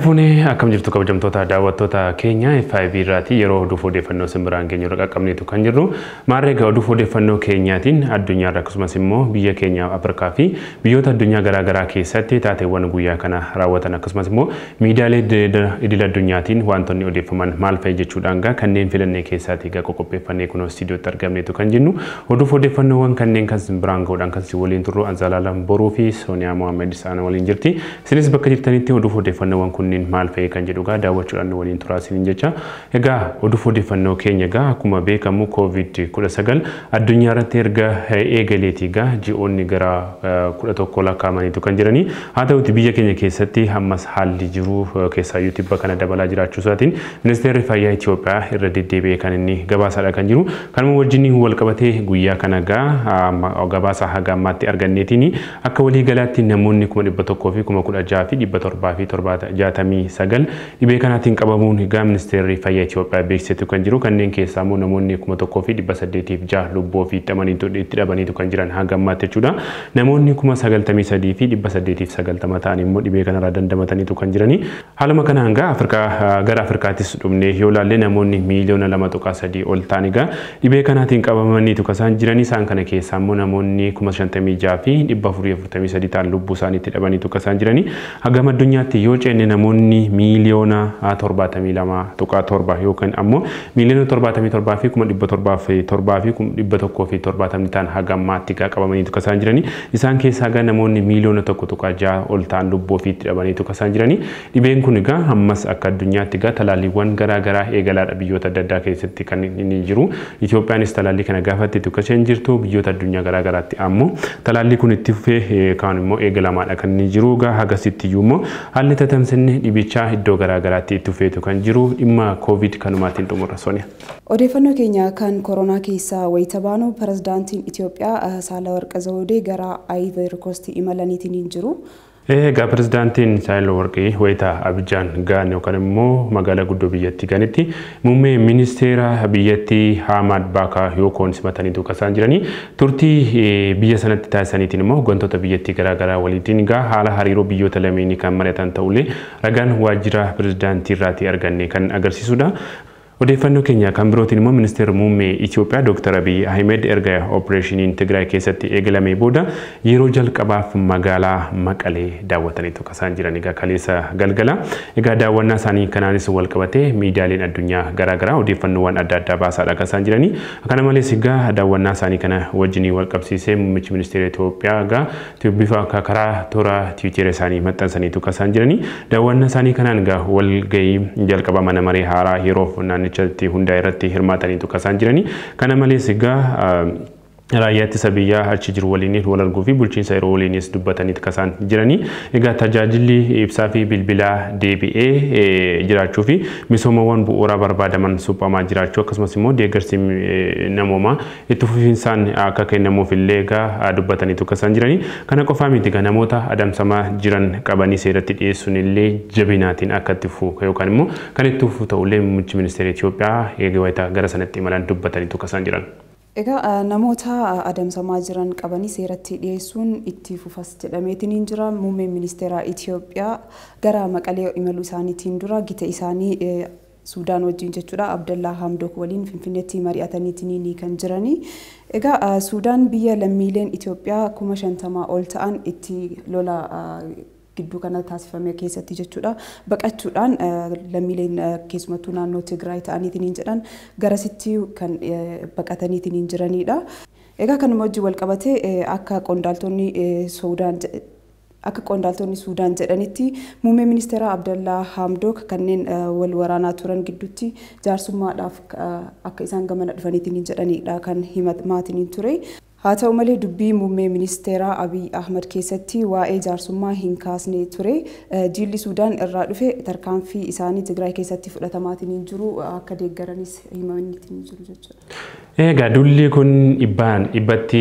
Harkafune akkam jirtu kabajamtoota daawwattoota keenya F5 irraati yeroo oduu odeeffannoo simbiraan keenya irra qaqqabneetu kan jirru maarreega oduu odeeffannoo keenyaatiin addunyaa akkasumas immoo biyya keenya Afrikaa fi biyyoota addunyaa garaa garaa keessatti taateewwan guyyaa kana raawwatan akkasumas immoo miidiyaalee idil addunyaatiin wantoonni odeeffaman maal fa'i jechuudhaan kanneen filannee keessaati qopheeffannee kunoo istiidiyootti argamneetu kan jennu oduu odeeffannoowwan kanneen kan simbiraan godhan kan si waliin turru Anzalaalam Boruu fi Sooniyaa Mohaammed Saana waliin jirti. Isinis bakka jirtanitti oduu odeeffannoo kunniin maal fa'i kan jedhugaa daawwachuudhaan waliin turaasiniin jecha egaa oduu odeeffannoo keenya egaa akkuma beekamu COVID-19 addunyaa irratti erga eegaleetii egaa ji'oonni gara 11 lakkaa'amaniitu kan jiranii haa ta'uti biyya keenya keessatti ammas haalli jiru keessaayyuu tibba kana dabalaa jiraachuu isaatiin ministeerri fayyaa Itoophiyaa irra deddeebi'ee kan inni gabaasaadha kan jiru kanuma wajjin wal qabatee guyyaa kana egaa gabaasa haga ammaatti arganneetiin akka walii galaatti namoonni 100 fi 16 fi 770 69 dhibee kanaatiin qabamuun egaa ministeerri fayyaa Itoophiyaa beeksisetu kan jiru kanneen keessaa immoo namoonni 1,806 lubbuu ofii itti dhabaniitu kan jiran haga ammaatti jechuudha. Namoonni 93 fi 890 ta'an immoo dhibee kanarraa dandamataniitu kan jiranii. Haaluma kana hanga gara Afrikaattis dhumne yoo ilaalle namoonni miiliyoona 2.3 ol ta'an egaa dhibee kanaatiin qabamaniitu kan isaan jiranii. Isaan kana keessaa immoo namoonni 56 fi 443 ta'an lubbuu isaanii itti dhabaniitu kan isaan jiranii. Hagam addunyaatti yoo ceenne namoonni miiliyoona 72.7 yookaan ammoo miiliyoona 77 fi 707 fi 170 ta'an haga ammaatti qabamaniitu kan isaan jiranii. Isaan keessaa egaa namoonni miiliyoona 1.6 ol ta'an lubbuu ofii itti dhabaniitu kan isaan jiranii. Dhibeen kun egaa ammas akka addunyaatti egaa talaalliiwwan garaa garaa eegalaadha biyyoota adda addaa keessatti kan inni jiru. Itoophiyaanis talaallii kana gaafatteetu kan isheen jirtu biyyoota addunyaa garaa garaatti ammoo talaallii kun itti fufee kaan immoo eegalamaadha kan inni jiru egaa hagasitti iyyuu immoo haalli tatamsinni dhibichaa iddoo garaa garaatti itti fufeetu kan jiru dhimma COVID kanumaatiin xumura Sooniyaa. Odeeffannoo keenya kan koronaa keessaa wayita baanu pirezidaantiin Itoophiyaa Saahilawarq Zawudee gara Ivory Coast imalaniitiin hin jiru. Egaa pirezidaantiin Saahilawarq wayita Abijaan gaan yookaan immoo magaalaa guddoo biyyattii ganitti muummee ministeera biyyattii Hamad Baakaa yookoon simataniitu kan isaan jiranii turtii biyya sanatti taasisaniitiin immoo hooggantoota biyyattii garaa garaa waliin egaa haala hariiroo biyyoota lameenii kan mari'atan ta'ullee ragaan waajjira pirezidaantii irraatii arganne kan agarsiisudha. Odeeffannoo keenya kan birootiin immoo ministeerri muummee Itoophiyaa Dr. Abiy Ahmed erga opereeshiniin Tigraay keessatti eegalamee booda yeroo jalqabaaf magaalaa Maqalee daawwataniitu kan isaan jiran egaa kaleessa galgala. Egaa daawwannaa isaanii kanaanis wal qabatee miidiyaaleen addunyaa garaa garaa odeeffannoowwan adda addaa baasaadha kan isaan jiranii. Kana malees egaa daawwannaa isaanii kana wajjin wal qabsiisee muummichi ministeera Itoophiyaa egaa bifa karaa toora Tiwiiteri isaanii maxxansaniitu kan isaan jiranii. Daawwannaa isaanii kanaan egaa walgahii jalqaba mana maree haaraa yeroof chatti hunda irratti hirmaataniitu kan isaan jiranii. Kana malees egaa raayyaa ittisa biyyaa achi jiru waliin wal arguu fi bulchiinsa yeroo waliinis dubbataniitu kan isaan jiranii. Egaa tajaajilli ibsaa fi bilbilaa deebi'ee jiraachuu fi misoomawwan bu'uuraa barbaadaman suphamaa jiraachuu akkasumas immoo deeggarsi namoomaa itti fufiinsaan akka kennamuuf illee egaa dubbataniitu kan isaan jiranii. Kana qofaa miti egaa namoota adamsamaa jiran qabanii seeratti dhiyeessuun illee jabinaatiin akka itti fufu yookaan immoo kan itti fufu ta'ullee muummichi ministeera Itoophiyaa egaa gara sanatti imalan dubbataniitu kan isaan jiran. Egaa namoota adamsamaa jiran qabanii seeratti dhiyeessuun itti fufas jedhameetiin hin jira. Muummeen ministeera Itoophiyaa gara Maqalee imaluu isaaniitiin dura gita isaanii Suudaan wajjin jechuudha Abdallaa Hamdok waliin Finfinneetti mari'ataniitiin kan jiranii. Egaa Suudaan biyya lammiileen Itoophiyaa 50,000 ol ta'an itti lola gidduu kana taasifame keessatti jechuudha baqachuudhaan lammiileen keessumattuu naannoo Tigraay ta'aniitiin hin jedhan garasitti kan baqataniitiin hin jiranidha. Egaa kanuma wajjin wal qabatee akka qondaaltonni Suudaan jedhanitti muummee ministeera Abdallaa Hamdok kanneen wal waraanaa turan gidduutti jaarsummaadhaaf akka isaan gamana dhufaniitiin hin jedhanidha kan himaatiin ture. Haa ta'u malee dubbii muummee ministeera Abiy Ahmed keessatti waa'ee jaarsummaa hin kaasne ture. Jilli Suudaan irraa dhufe tarkaanfii isaanii Tigraay keessatti fudhatamaatiin hin jiru akka deeggaranis himaniitiin hin jiru jechuudha. Egaa dulli kun ibbatti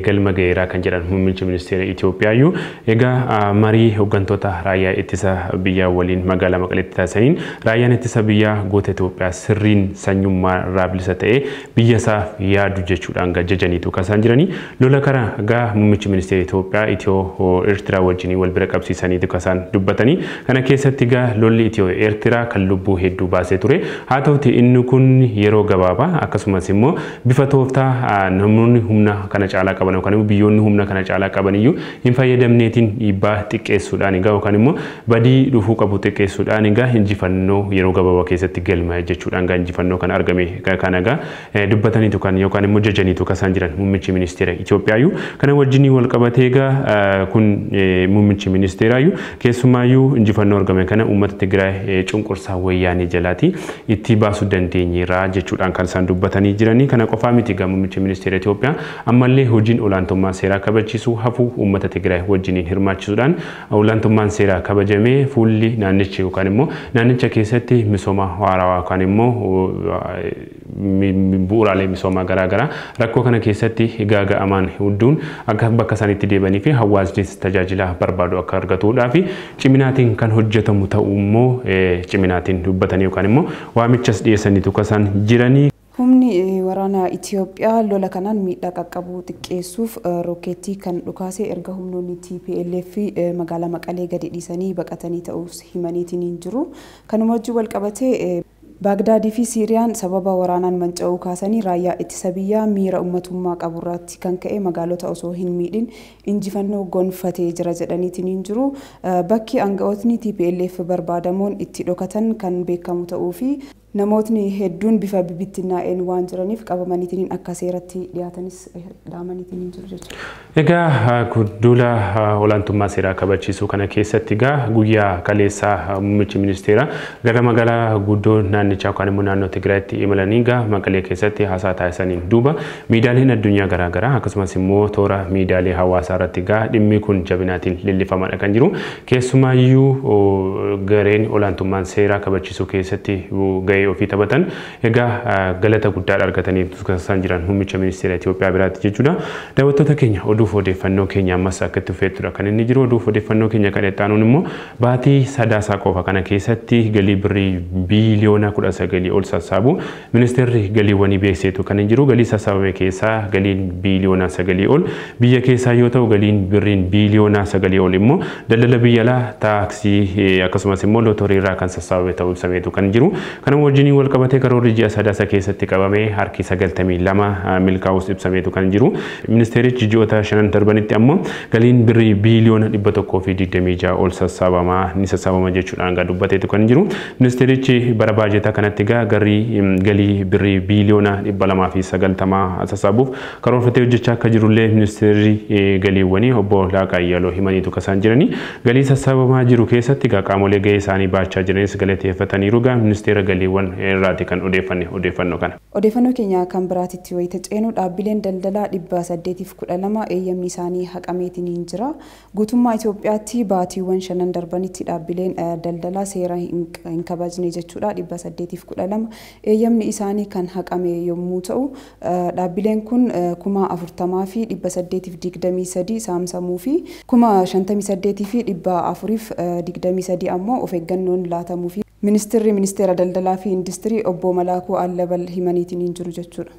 galma gaheeraa kan jedhan muummichi ministeera Itoophiyaayyuu egaa marii hooggantoota raayyaa ittisa biyyaa waliin magaalaa Maqaleetti taasisaniin raayyaan ittisa biyyaa goota Itoophiyaa sirriin sanyummaa irraa bilisa ta'ee biyya isaaf yaadu jechuudhaan jajaniitu kaasaan jiranii lola kana egaa muummichi ministeera Itoophiyaa Itiyoo Eertiraa wajjin wal bira qabsiisaniitu kaasaan dubbatanii kana keessatti egaa lolli Itiyoo Eertiraa kan lubbuu hedduu baasee ture haa ta'uti inni kun yeroo gabaabaa akkasumas immoo bifa tooftaa namoonni humna kana caalaa qaban yookaan immoo biyyoonni humna kana caalaa qaban iyyuu hin fayyadamneetiin dhiibbaa xiqqeessuudhaan egaa yookaan immoo badii dhufuu qabu xiqqeessuudhaan egaa injifannoo yeroo gabaabaa keessatti galmaa jechuudhaan egaa injifannoo kana argame kana egaa dubbataniitu kan yookaan immoo jajaniitu kasaan jiran muummichi ministeera Itoophiyaayyuu kana wajjin wal qabatee egaa kun muummichi ministeeraayyuu keessumaayyuu injifannoo argame kana uummata Tigraay cunqursaa wayyaanee jalaati itti baasuu dandeenyeera jechuudhaan kan isaan dubbatanii jiranii kana qofaa miti muummichi ministeera Itoophiyaa ammallee hojiin olaantummaa seeraa kabachiisuu hafuu uummata Tigraay wajjin hirmaachisuudhaan olaantummaan seeraa kabajamee fuulli naannichi yookaan immoo naannicha keessatti misooma waarawaa yookaan immoo bu'uuraalee misoomaa garaagaraa rakkoo kana keessatti gaaga'amaan hedduun akka bakka isaaniitti deebanii fi hawaasnis tajaajila barbaadu akka argatuudhaa fi ciminaatiin kan hojjetamu ta'uu immoo ciminaatiin dubbatanii yookaan immoo waamichas dhiyeessaniitu kasaan jiranii. Humni waraana Itoophiyaa lola kanaan miidhaa qaqqabuu xiqqeessuuf rookeettii kan dhukaasee erga humnoonni TPLF magaalaa Maqalee gadi dhiisanii baqatanii ta'uus himaniitiin jiru. Kanuma wajjin wal qabatee Baagdaadii fi Siiriyaan sababa waraanaan manca'uu kaasanii raayyaa ittisa biyyaa miira uummatummaa qaburraatti kan ka'e magaalota osoo hin miidhin injifannoo gonfatee jira jedhaniitiin jiru. Bakki aangawootni TPLF barbaadamoon itti dhokatan kan beekamu ta'uu fi namootni hedduun bifa bibittinnaa'een waan jiraniif qabamaniitiin akka seeratti dhiyaatanis dhaamaniitiin jiru jechuudha. Egaa duula olaantummaa seeraa kabachiisuu kana keessatti egaa guyyaa kaleessaa muummichi ministeera gara magaalaa guddoo naannichaa yookaan immoo naannoo Tigraayitti imalanii egaa Maqalee keessatti haasaa taasisaniin duuba miidiyaaleen addunyaa garaagaraa akkasumas immoo toora miidiyaalee hawaasaa irratti egaa dhimmi kun jabinaatiin lillifamaadha kan jiru keessumaayyuu gareen olaantummaan seeraa kabachiisuu keessatti gahee ofii taphatan egaa galata guddaa argatanii tuskasaan jiran muummicha ministeera Itoophiyaa biraatti jechuudha. Daawwattoota keenya oduuf odeeffannoo keenya ammas akka itti fufeettudha kan inni jiru oduuf odeeffannoo keenya kan ittaanuun immoo baatii sadaasaa qofa kana keessatti galii birrii biiliyoona 19 ol sassaabu ministeerri galiiwwanii beekseetu kan hin jiru galii sassaabame keessaa galiin biiliyoona 9 ol biyya keessaa yoo ta'u galiin birriin biiliyoona 9 ol immoo daldala biyya alaa taaksii akkasumas immoo lootorii irraa kan sassaabame ta'uu ibsameetu kan jiru. Kana wajjin wal qabatee karoorri ji'a sadaasa keessatti qabamee harki 92 milkaa'uus ibsameetu kan jiru. Ministeerichi ji'oota 5 darbanitti ammoo galiin birrii biiliyoona 126 ol sassaabama jechuudhaan gaa dubbateetu kan jiru. Ministeerichi bara baajetaa kanatti gaa galii birrii biiliyoona 290 sassaabuuf karoorfatee hojjechaa akka jirullee ministeerri galiiwwanii obbo Laaqaa Ayyaloo himaniitu kasaan jiranii. Galii sassaabamaa jiru keessatti gaa qaamolee gahee isaanii baachaa jiranis galateeffataniiru gaa ministeera galiiwwan irraati kan odeeffannoo kana. Odeeffannoo keenya kan biraatitti wayita ceenu dhaabbileen daldalaa 812 eeyyamni isaanii haqameetiin jira. Guutummaa Itoophiyaatti baatiiwwan 5 darbanitti dhaabbileen daldalaa seera hin kabajne jechuudha 812 eeyyamni isaanii kan haqame yommuu ta'u dhaabbileen kun 40,000 fi 823 saamsamuu fi 58,000 fi 423 ammoo of eeggannoon laatamuu fi ministeera daldalaa fi industirii obbo Malaakuu Allabal himaniitiin jiru jechuudha.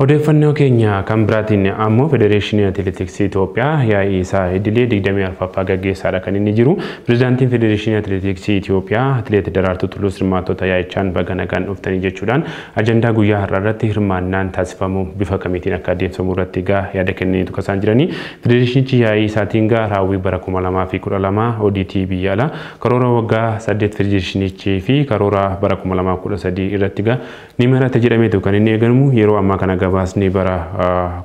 Odeeffannoo keenya kan biraatiin ammoo Federeeshinii Atileetiksii Itoophiyaa yaa'ii isaa idilee 24ffaa gaggeessaadha kan inni jiru. Pirezidaantiin Federeeshinii Atileetiksii Itoophiyaa Atileet Daraartuu Tulluu hirmaattota yaa'ichaan baga nagaan dhuftanii jechuudhaan ajandaa guyyaa har'aa irratti hirmaannaan taasifamu bifa kamiitiin akka adeemsifamu irratti gaa yaada kennaniitu kasaan jiranii. Federeeshinichi yaa'ii isaatiin gaa raawwii bara 2012 ODT biyya alaa karoora waggaa 8 Federeeshinichii fi karoora bara 2013 irratti gaa ni marata jedhameetu kan inni eegamu yeroo ammaa kana gabaasni bara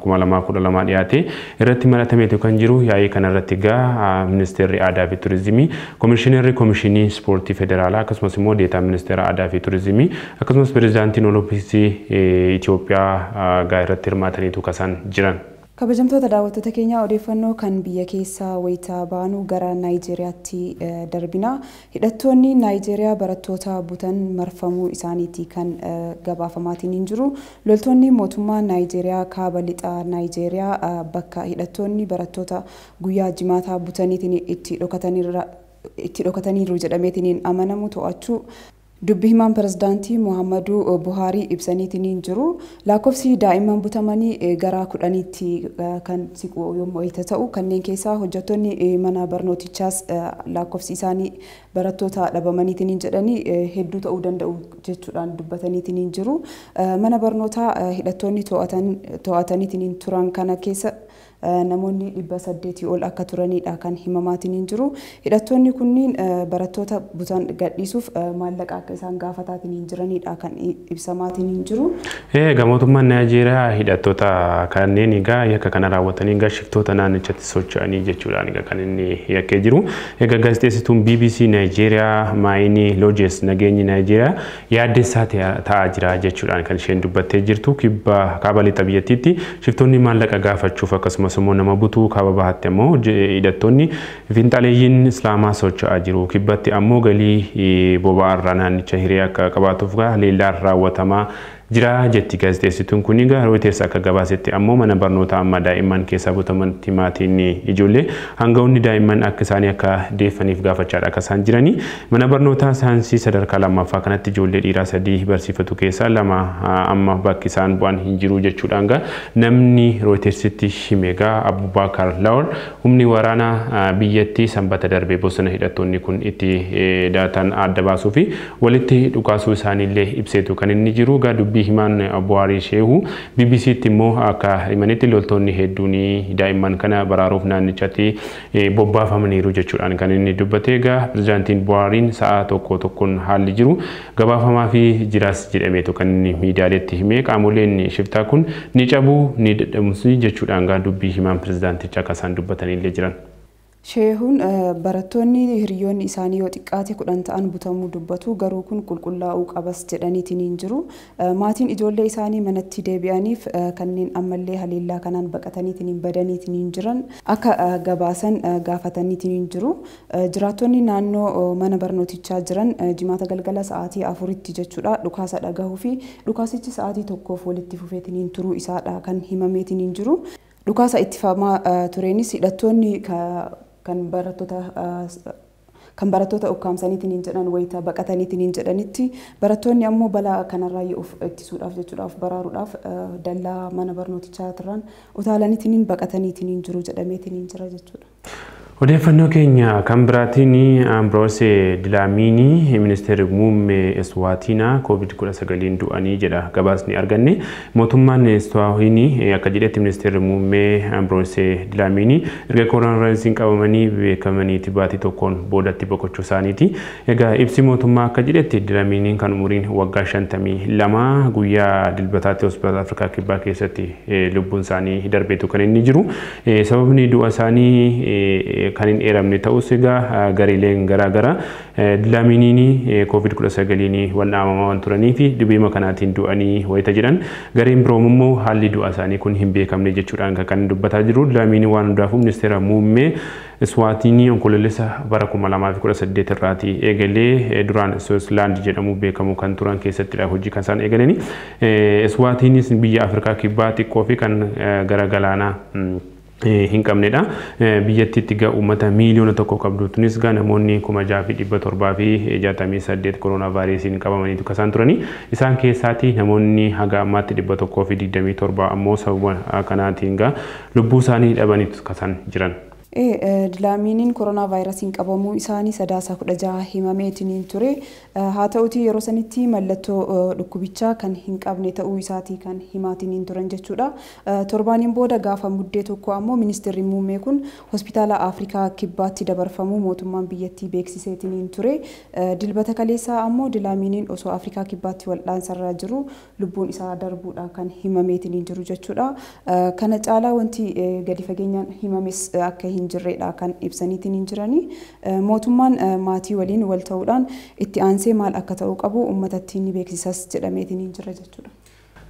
2012 dhiyaate irratti maratameetu kan jiru yaa'ii kana irratti gaa ministeerri aadaa fi turizimii komishineerri komishinii ispoortii federaalaa akkasumas immoo deetaa ministeera aadaa fi turizimii akkasumas pirezidaantiin olompikii Itoophiyaa gaa irratti hirmaataniitu kasaan jiran. Kabajamtoota daawwattoota keenya odeeffannoo kan biyya keessaa wayita baanu gara Naayijeeriyaatti darbina. Hidhattoonni Naayijeeriyaa barattoota butan marfamuu isaaniiti kan gabaafamaatiin hin jiru. Loltoonni mootummaa Naayijeeriyaa kaaba lixaa Naayijeeriyaa bakka hidhattoonni barattoota guyyaa jimaataa butaniitiin itti dhokataniiru jedhameetiin amanamu to'achuu dubbi himaan pirezidaantii Muhammadu Buhaarii ibsaniitiin jiru. Lakkoofsi daa'imman butamanii gara 10tti kan siqu yommuu ta'u kanneen keessaa hojjettoonni mana barnootichaas lakkoofsi isaanii barattoota dhabamaniitiin jedhanii hedduu ta'uu danda'u jechuudhaan dubbataniitiin jiru. Mana barnootaa hidhattoonni to'ataniitiin turan kana keessa namoonni 800 ol akka turanidha kan himamaatiin jiru. Hidhattoonni kunniin barattoota butan gadhiisuuf maallaqa akka isaan gaafataatiin jiranidha kan ibsamaatiin jiru. Mootummaan Naayijeeriyaa hidhattoota kanneen egaa yakka kana raawwatanii egaa shiftoota naannichatti socho'anii jechuudhaan egaa kan inni yakkee jiru. Egaa gaazexeessituun BBC Naayijeeriyaa Maayinii Loojes nageenyi Naayijeeriyaa yaaddessaa ta'aa jira jechuudhaan kan isheen dubbattee jirtu. Kaaba lixa biyyattiitti shiftoonni maallaqa gaafachuuf akkasumas immoo nama butuu kaaba bahaatti ammoo hidhattoonni finxaaleeyyiin islaamaa socho'aa jiru. Kibbatti ammoo galii boba'aa irraa naannicha hiree akka qabaatuuf leellaan raawwatamaa jira jetti gaazexeessituun kun. Egaa Reuters akka gabaasetti ammoo mana barnootaa amma daa'imman keessaa butamanitti maatiin ijoollee hangafoonni daa'imman akka isaanii akka deeffaniif gaafachaadha akka isaan jiranii. Mana barnootaa saayinsii sadarkaa lammaffaa kanatti ijoollee dhiiraa 3 barsiifatu keessaa 2 amma bakki isaan bu'an hin jiru jechuudhaan namni Reutersitti hime Abubakar Lawal humni waraanaa biyyattii sanbata darbee bosona hidhattoonni kun itti daatan adda baasuu fi walitti dhukaasuu isaaniillee ibseetu kan inni jiru. Dubbii himaan Buhaarii Sheehu BBCtti immoo akka himanitti loltoonni hedduun daa'imman kana baraaruuf naannichatti bobbaafamaniiru jechuudhaan kan inni dubbate. Egaa pirezidaantiin Buhaariin sa'a tokkoon haalli jiru gabaafamaa fi jiraas jedhameetu kan inni miidiyaaleetti hime. Qaamoleen shiftaa kun ni cabuu ni dadhabamuu jechuudhaan dubbii himaan pirezidaanticha akka isaan dubbatanillee jiran. Sheehuun barattoonni hiriyoonni isaanii yoo xiqqaate 10 ta'an butamuu dubbatu. Garuu kun qulqullaa'uu qabas jedhaniitiin hin jiru. Maatiin ijoollee isaanii manatti deebi'aniif kanneen ammallee haleellaa kanaan baqataniitiin badaniitiin hin jiran akka gabaasan gaafataniitiin hin jiru. Jiraattonni naannoo mana barnootichaa jiran jimaata galgala sa'aatii 4tti jechuudha dhukaasa dhagahuu fi dhukaasichi sa'aatii 1f walitti fufeetiin hin turuu isaadha kan himameetiin hin jiru. Dhukaasa ittifamaa tureenis hidhattoonni kan barattoota ukkaamsaniitiin hin jedhan wayita baqataniitiin hin jedhanitti barattoonni ammoo balaa kanarraa of ittisuudhaaf jechuudhaaf baraaruudhaaf dallaa mana barnootichaa irraan utaalaniitiin hin baqataniitiin hin jiru jedhameetiin hin jira jechuudha. Odeeffannoo keenya kan biraatiin Ambrose Dlamini ministeerri muummee Eswaatinaa COVID-19 du'anii jedha gabaasni arganne. Mootummaan Eswaatinii akka jedhetti ministeerri muummee Ambrose Dlamini erga kooronaavaayirasiin qabamanii beekamaniiti baatii tokkoon boodatti boqochuu isaaniiti. Egaa ibsi mootummaa akka jedhetti Dlaminiin kan umuriin waggaa 52 guyyaa dilbataatti hospitaala Afrikaa Kibbaa keessatti lubbuun isaanii darbeetu kan inni jiru. Sababni du'a isaanii kan hin eeramne ta'us egaa gareeleen garaagaraa Dlaminiin COVID-19 wal'aanamaa turanii fi dhibee kanaatiin du'anii wayita jedhan gareen biroon immoo haalli du'a isaanii kun hin beekamne jechuudhaan kan dubbataa jiru. Dlaminiin waan hundaafuu ministeera muummee Eswaatinii onkoloolessa bara 2018 irraati eegalee duraan Switzerland jedhamu beekamu kan turan keessattidha hojii kan isaan eegalanii. Eswaatiinis biyya Afrikaa Kibbaa xiqqoo fi kan gara galaanaa hin qabnedha. Biyyattiitti gaa uummata miiliyoona 1 qabdu. Tunis gaa namoonni 6,768 kooronaavaayirasiin qabamaniitu kasaan turanii. Isaan keessaati namoonni haga ammaatti 127 ammoo sababa kanaatiin gaa lubbuu isaanii dhabaniitu kasaan jiran. Dlaminiin kooronaavaayirasiin qabamuu isaanii sadaasa 16 himameetiin ture. Haa ta'uti yeroo sanitti mallattoo dhukkubichaa kan hin qabne ta'uu isaatii kan himaatiin turan jechuudha. Torbaaniin booda gaafa muddee tokko ammoo ministeerri muummee kun hospitaala Afrikaa Kibbaatti dabarfamuu mootummaan biyyattii beeksiseetiin ture. Dilbata kaleessaa ammoo Dlaminiin osoo Afrikaa Kibbaatti wal'aansarra jiru lubbuun isaa darbuudha kan himameetiin jiru jechuudha. Kana caalaa wanti gadi fageenyaan himames akka hin jirredha kan ibsaniitiin hin jiranii. Mootummaan maatii waliin wal ta'uudhaan itti aansee maal akka ta'uu qabu uummatatti ni beeksisas jedhameetiin hin jira jechuudha.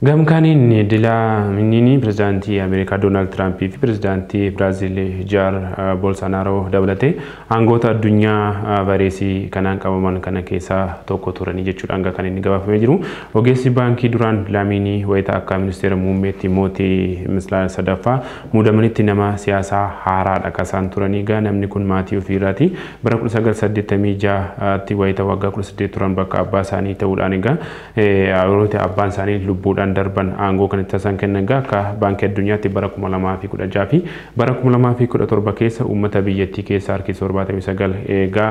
Gamkaaniin dilaa minniini pirezidaantii Ameerikaa Doonaald Tiraampii fi pirezidaantii Biraazil Jaar Bolsoonaaroo dabalatee aangoota addunyaa vaayirasii kanaan qabaman kana keessaa tokko turanii jechuudha hanga kan inni gabaafamee jiru. Ogeessi baankii duraan Laamiinii wayita akka ministeera muummeetti mootii mislaa sadaffaa muudamanitti nama siyaasaa haaraadha kasaan turanii gaa namni kun maatii ofiirraati. Bara 1986tti wayita waggaa 18 turan bakka abbaa isaanii ta'uudhaan egaa yeroo abbaan isaanii lubbuudhaan darban aangoo kan itti taasisan kennan akka baankii addunyaatti bara 2016 fi bara 2017 keessa uummata biyyattii keessaa harki 79 eegaa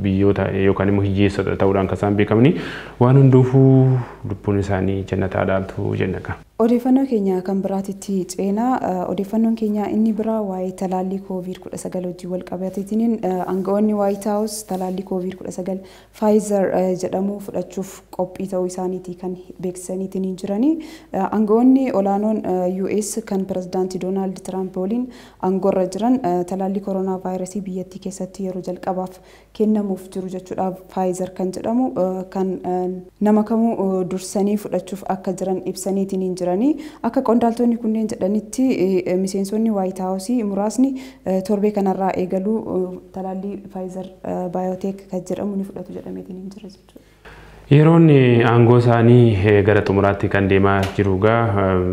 biyyoota yookaan immoo hiyyeessota ta'uudhaan kan isaan beekamni waan hunduufuu lubbuun isaanii jannataadhaatu jenna. Odeeffannoo keenya kan biraatitti ceenaa odeeffannoon keenya inni biraa waa'ee talaallii COVID-19 wajjin wal qabateetiin aangawoonni White House talaallii COVID-19 Pfizer jedhamu fudhachuuf qophii ta'uu isaaniitii kan beeksisaniitiin jiranii aangawoonni olaanoon US kan pirezidaantii Doonaald Tiraamp waliin aangoorra jiran talaallii koronaa vaayirasii biyyattii keessatti yeroo jalqabaaf kennamuuf jiru jechuudha. Pfizer kan jedhamu kan nama kamuu dursanii fudhachuuf akka jiran ibsaniitiin jiranii akka qondaaltonni kunneen jedhanitti miseensonni White House muraasni torbee kanarraa eegaluu talaallii Pfizer Biotech kan jedhamu ni fudhatu jedhameetiin jira jechuudha. Yeroon aangoo isaanii gara xumuraatti kan deemaa jiru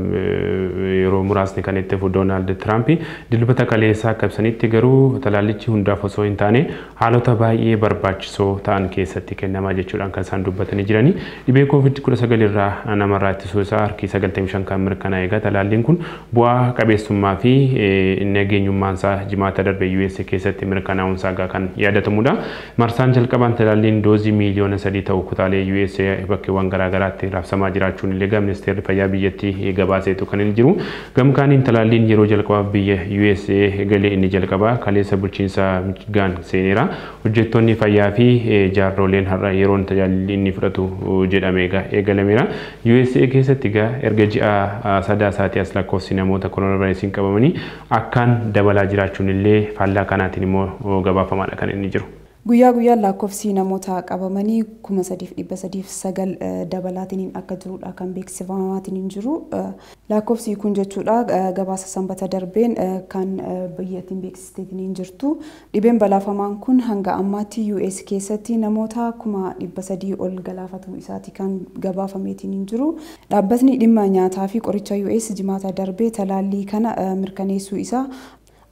yeroo muraasni kan itti fufu Doonaald Tiraamp dilbata kaleessaa akka ibsanitti garuu talaallichi hundaaf osoo hin taane haalota baay'ee barbaachisoo ta'an keessatti kennamaa jechuudhaan kan isaan dubbatanii jiranii dhibee COVID-19 irraa namarraa ittisuu isaa harki 95 kan mirkanaa'e egaa talaalliin kun bu'aa qabeessummaa fi nageenyummaan isaa jimaata darbe USA keessatti mirkanaa'uun isaa kan yaadatamudha. Marsaan jalqabaan talaalliin doozii miliyoona 3 ta'u kutaalee USA bakkeewwan garaagaraatti raabsamaa jiraachuun illee ministeerri fayyaa biyyattii gabaaseetu kan inni jiru. Gamkaaniin talaalliin yeroo jalqabaa biyya USA galee inni jalqabaa kaleessa bulchiinsa Michigan seeneera. Hojjettoonni fayyaa fi jaarroleen har'a yeroon tajaajilli inni fudhatu jedhamee eegalameera. USA keessatti erga ji'a sadaasaati as lakkoofsi namoota koronaavaayirasiin qabamanii akkaan dabalaa jiraachuun illee faallaa kanaatiin immoo gabaafamaadha kan inni jiru. Guyyaa guyyaan lakkoofsi namoota qabamanii 3,309 dabalaatiin akka jirudha kan beeksifamaatiin jiru. Lakkoofsi kun jechuudha gabaasa sanbata darbeen kan biyyattiin beeksisteetiin jirtu. Dhibeen balaafamaan kun hanga ammaatti US keessatti namoota 300,000 ol galaafatu isaati kan gabaafameetiin jiru. Dhaabbatni dhimma nyaataa fi qoricha US jimaata darbee talaallii kana mirkaneessuu isaa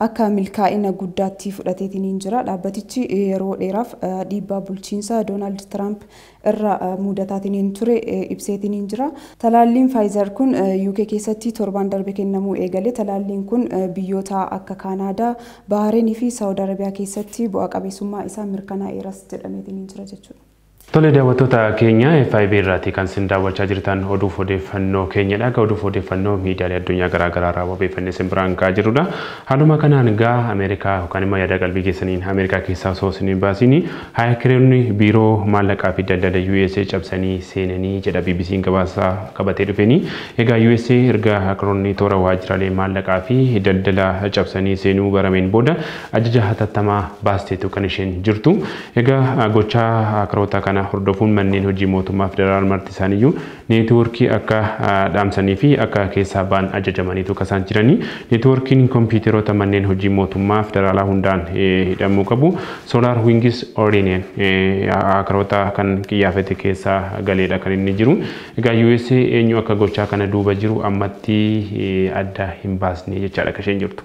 akka milkaa'ina guddaatti fudhateetiin jira. Dhaabbatichi yeroo dheeraaf dhiibbaa bulchiinsa Doonaald Tiraamp irra mudataatiin ture ibseetiin jira. Talaalliin Pfizer kun UK keessatti torban darbe kennamuu eegale. Talaalliin kun biyyoota akka Kaanaadaa, Bahareenii fi Saawud Arabiyaa keessatti bu'aa qabeessummaa isaa mirkanaa'eeras jedhameetiin jira jechuudha. Tole daawwattoota keenya FIB irraati kan isin daawwachaa jirtan oduuf odeeffannoo keenyadha. Oduuf odeeffannoo miidiyaalee addunyaa garaagaraa irraa wabeeffannee isin biraan gahaa jirrudha. Haaluma kanaan gaa Ameerikaa yookaan immoo yaada qalbii keessaniin Ameerikaa keessaa osoo isin hin baasiin haakiroonni biiroo maallaqaa fi daldala USA cabsanii seenanii jedha BBC'n gabaasaa qabatee dhufeeni. Egaa USA erga haakiroonni toora waajjiraalee maallaqaa fi daldala cabsanii seenuu barameen booda ajaja hatattamaa baasteetu kan isheen jirtu. Egaa gochaa haakiroota kana hordofuun manneen hojii mootummaa federaal marti isaaniiyyuu neetwoorkii akka dhaamsanii fi akka keessaa ba'an ajajamaniitu kasaan jiranii. Neetwoorkiin kompiitaroota manneen hojii mootummaa federaalaa hundaan hidhamuu qabu. Solar Wings Orient haakiroota kan qiyyaafate keessaa galeedha kan inni jiru. Egaa USA eenyu akka gochaa kana duuba jiru ammatti adda hin baasne jechaadha kan isheen jirtu.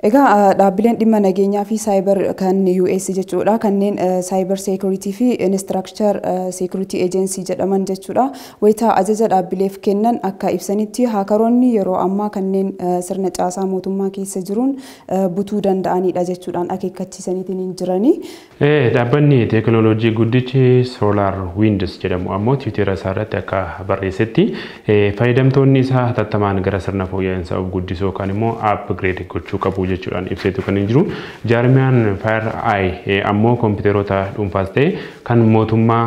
Egaa dhaabbileen dhimma nageenyaa fi saayibar kan US jechuudha kanneen saayibar seekuritii fi instructure security agency jedhaman jechuudha. Wayita ajaja dhaabbileef kennan akka ibsanitti haakiroonni yeroo ammaa kanneen sirna caasaa mootummaa keessa jiruun butuu danda'anidha jechuudhaan akeekkachiisaniitiin jiranii. Dhaabbanni teekinooloojii guddichi Solar Winds jedhamu ammoo Tiwiitara isaarratti akka barreessetti fayyadamtoonni isaa hatattamaan gara sirna fooyya'insaa of guddisuu yookaan immoo upgrade gochuu qabu jechuudhaan ibseetu kan jiru. Jaarmiyaan Fire Eye ammoo kompiitaroota dhuunfaas ta'e kan mootummaa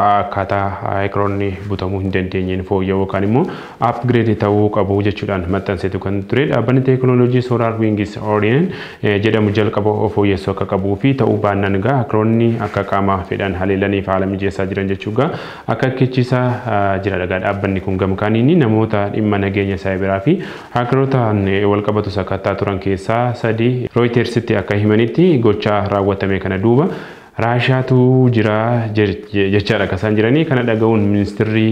akkaataa haakkeroonni butamuu hin dandeenyeen fooyya'uu yookaan immoo upgrade ta'uu qabu jechuudhaan maxxanseetu kan ture. Dhaabbanni teekinooloojii SolarWinds Orient jedhamu jalqaba of fooyyessuu akka qabuu fi ta'uu baannaan egaa haakkeroonni akka qaama fedhan haleelaniif haala mijeessaa jiran jechuudha. Akka kichisaa jira dhagaa dhaabbanni kun gamkaaniin namoota dhimma nageenya saayibaraa fi haakkerootaan wal qabatu sakattaa turan keessaa 3 Reutersitti akka himanitti gochaa raawwatame kana duuba Raashiyaatu jira jechaadha kasaan jiranii kana dhaga'uun ministeerri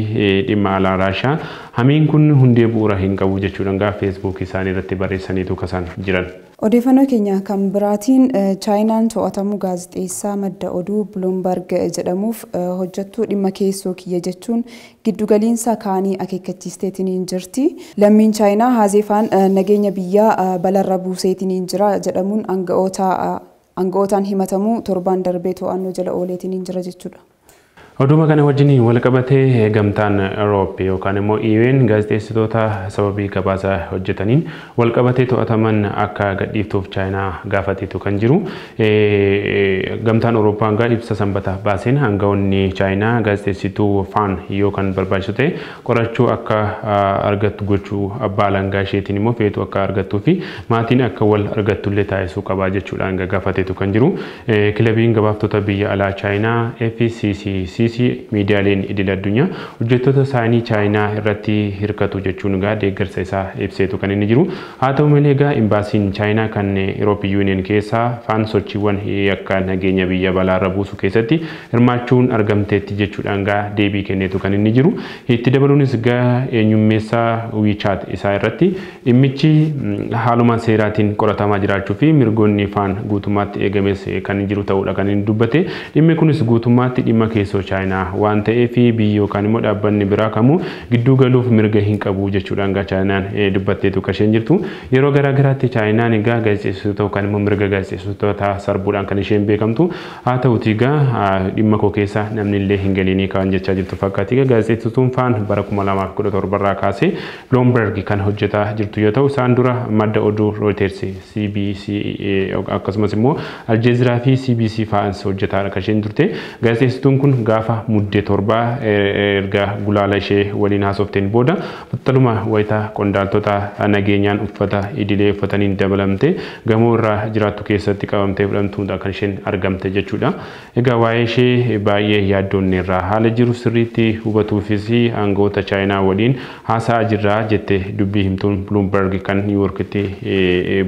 dhimma alaa Raashiyaa hamiin kun hundee bu'uura hin qabu jechuudhaan gaa Facebook isaanii irratti barreessaniitu kasaan jiran. Odeeffannoo keenya kan biraatiin Chaayinaan to'atamu gaazexeessaa madda oduu Bloomberg jedhamuuf hojjettuu dhimma keessoo kiyya jechuun giddugaliinsa kaanii akeekkachiisteetiin jirti. Lammiin Chaayinaa Haazeefaan nageenya biyyaa balarra buuseetiin jira jedhamuun aanga'ootaan himatamu torban darbee to'annoo jala ooleetiin jira jechuudha. Oduma kana wajjin wal qabatee gamtaan Eurooppaa yookaan immoo EU'n gaazexeessitoota sababii gabaasa hojjetaniin wal qabatee to'ataman akka gadhiiftuuf Chaayinaa gaafateetu kan jiru. Gamtaan Eurooppaa gaa ibsa sanbata baaseen aangawoonni Chaayinaa gaazexeessituu Faan yookaan barbaachisu ta'e qorachuu akka argattu gochuu abbaa alangaa isheetiin immoo feetu akka argattuu fi maatiin akka wal argattullee taasisuu qabaa jechuudhaan gaafateetu kan jiru. Kilabiin gabaaftota biyya alaa Chaayinaa FCCC miidiyaaleen idil addunyaa hojjettoota isaanii Chaayinaa irratti hirkatu jechuun gaa deeggarsa isaa ibseetu kan inni jiru. Haa ta'u malee gaa imbaasiin Chaayinaa kan Eurooppii Yuuniyen keessaa Faan sochiiwwan akka nageenya biyya balaarra buusu keessatti hirmaachuun argamteetti jechuudhaan gaa deebii kenneetu kan inni jiru. Itti dabaluunis gaa eenyummeessaa WeChat isaa irratti dhimmichi haaluma seeraatiin qoratamaa jiraachuu fi mirgoonni Faan guutummaatti eegames kan jiru ta'uudha kan inni dubbate. Dhimmi kunis guutummaatti dhimma keessoo Chaayinaa waan ta'eef biyyi yookaan immoo dhaabbanni biraa kamuu gidduu galuuf mirga hin qabu jechuudhaan gaa Chaayinaan dubbatteetu kasheen jirtu. Yeroo garaa garaatti Chaayinaan egaa gaazexeessitoota yookaan immoo mirga gaazexeessitoota sarbuudhaan kan isheen beekamtu. Haa ta'uutii gaa dhimma koo keessa namni illee hin galiinii kan jechaa jirtu fakkaati. Gaazexeessituun Faan bara 2017 irraa kaasee Bloomberg kan hojjetaa jirtu yoo ta'u isaan dura madda oduu Reuters, CBC akkasumas immoo Al Jazeera fi CBC fa'aas hojjetaa kasheen turte. Gaazexeessituun kun gaafa muddee torbaa erga gulaala ishee waliin haasofteen booda battaluma wayita qondaaltota nageenyaan uffata idilee uffataniin dabalamte gamoo irraa jiraattu keessatti qabamtee fudhamtuudha kan isheen argamte jechuudha. Egaa waa'ee ishee baay'ee yaaddoonneerraa haala jiru sirriitti hubatuufis aangawoota Chaayinaa waliin haasa'aa jirra jette dubbii himtuun Bloomberg kan New Yorkitti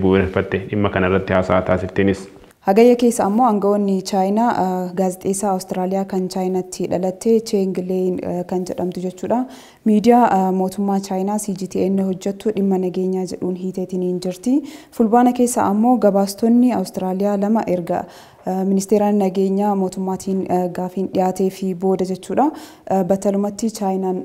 bu'uureffatte dhimma kanarratti haasa'aa taasifteenis. Hagayya keessa ammoo aangawoonni Chaayinaa gaazexeessaa Awustiraaliyaa kan Chaayinaatti dhalatte Cheng Lei kan jedhamtu jechuudha. Miidiyaa mootummaa Chaayinaa CGTN hojjettu dhimma nageenyaa jedhuun hiiteetiin jirti. Fulbaana keessa ammoo gabaastonni Awustiraaliyaa lama erga ministeeraan nageenyaa mootummaatiin gaafiin dhiyaatee fi booda jechuudha. Battalumatti Chaayinaan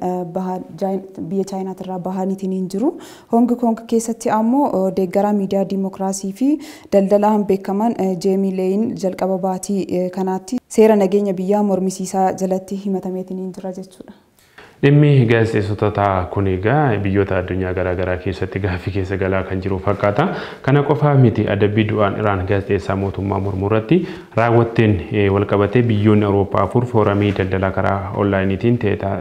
biyya Chaayinaatirraa bahaniitiin jiru. Hong Kong keessatti ammoo deeggaraa miidiyaa diimokiraasii fi daldalaan beekaman Jeemii Leeyin jalqaba baatii kanaatti seera nageenya biyyaa mormisiisaa jalatti himatameetiin jira jechuudha. Dhimmi gaazexeessitoota kun egaa biyyoota addunyaa garaa garaa keessatti gaaffii keessa galaa kan jiru fakkaata. Kana qofaa miti adabbii du'aan Iraan gaazexeessaa mootummaa mormuu irratti raawwatteen wal qabatee biyyoonni Awurooppaa 4 fooramii daldalaa karaa onlaayiniitiin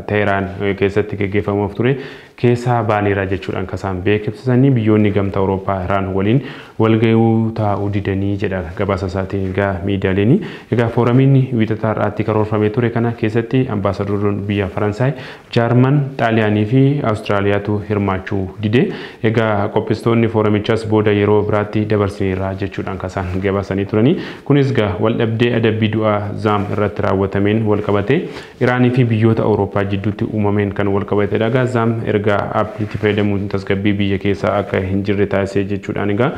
Teheraan keessatti gaggeeffamuuf ture keessaa baaneera jechuudhaan kasaan beeksisanii biyyoonni gamtaa Awurooppaa Iraan waliin walgahuu taa'uu didanii jedha gabaasa isaatiin egaa miidiyaaleen. Egaa fooramiin wiixataa irratti karoorfamee ture kana keessatti ambaasaadoroon biyya Faransaay, Jaarman, Xaaliyaanii fi Awustiraaliyaatu hirmaachuu dide. Egaa qopheessitoonni fooramichaas booda yeroo biraatti dabarsaniiru jechuudhaan kasaan gabaasanii turanii. Kunis egaa waldhabdee adabbii du'aa zaam irratti raawwatameen wal qabatee Iraanii fi biyyoota Awurooppaa jidduutti uumameen kan wal qabatedha. Egaa zaam erga aappiliitti fayyadamuun tasgabbii biyya keessaa akka hin jirre taasisee jechuudhaan egaa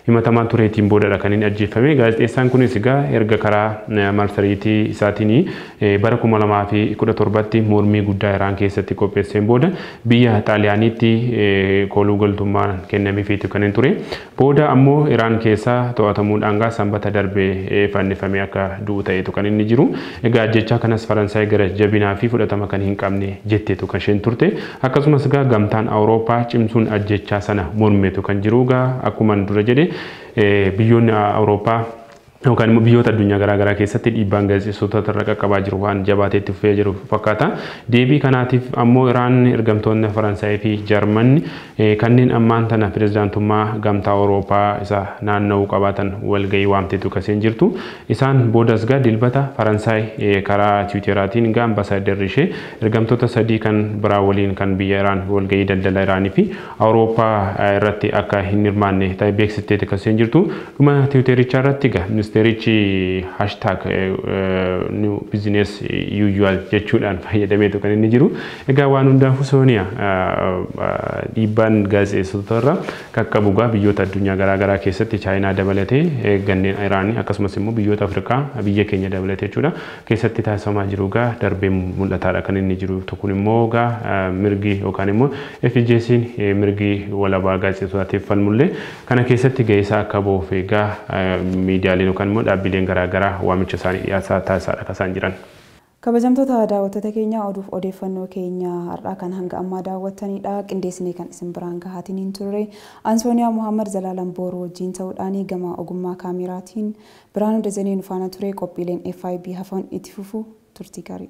himatamaan tureetiin boodadha kan inni ajjeefame. Gaazexeessaan kunis egaa erga karaa marsariitii isaatiin bara 2017tti mormii guddaa Iraan keessatti qopheesseen booda biyya Xaaliyaaniitti kooluu galtummaan kennameefiitu kan hin ture. Booda ammoo Iraan keessaa to'atamuudhaan gaa sanbata darbee fannifamee akka du'u ta'etu kan inni jiru. Egaa ajjechaa kanas Faransaay gara jabinaa fi fudhatama kan hin qabne jetteetu kan isheen turte. Akkasumas egaa gamtaan Awurooppaa cimsuun ajjechaa sana mormeetu kan jiru. Egaa akkuma dura jedhe biyyoonni Awurooppaa yookaan immoo biyyoota addunyaa garaagaraa keessatti dhiibbaan gaazexeessota irra qaqqabaa jiru waan jabaatee itti fufee jiru fakkaata. Deebii kanaatiif ammoo Iraan ergamtoonni Faransaayii fi Jarmanni kanneen ammaan tana pirezidaantummaa gamtaa Awurooppaa isa naanna'uu qabaatan walgahii waamteetu kaseen jirtu. Isaan boodas gaa dilbata Faransaay karaa Tiwiiteraatiin gaa ambaasaaddarri ishee ergamtoota sadii kan biraa waliin kan biyya Iraan walgahii daldala Iraanii fi Awurooppaa irratti akka hin hirmaanne ta'e beeksifteeti kaseen jirtu. Dhuma Tiwiiteerichaa irratti gaa ministerichi hashtag new business usual jechuudhaan fayyadameetu kan inni jiru. Egaa waan hundaafuu Sooniyaa dhiibbaan gaazexeessota irra qaqqabu gaa biyyoota addunyaa garaagaraa keessatti Chaayinaa dabalatee ganneen Iraanii akkasumas immoo biyyoota Afrikaa biyya keenya dabalatee jechuudha keessatti taasifamaa jiru gaa darbee mul'ataadha kan inni jiru. Tokkun immoo gaa mirgi yookaan immoo FJC'n mirgi walabaa gaazexeessotaatiif falmullee kana keessatti gahee isaa akka ba'uuf egaa miidiyaaleen yookaan immoo dhaabbileen garaagaraa waamicha isaanii dhiyaasaa taasisaadha kan isaan jiran. Kabajamtoota daawwattoota keenya oduuf odeeffannoo keenya har'aa kan hanga ammaa daawwattanidha. Qindeessinee kan isin biraan gahaatiin hin turre Ansooniyaa Muhammad Zalaalam Booroo wajjin ta'uudhaan gama ogummaa kaameraatiin Biraanuu Dajanee nu faana ture. Qophiileen FIB hafan itti fufu turtii gaarii.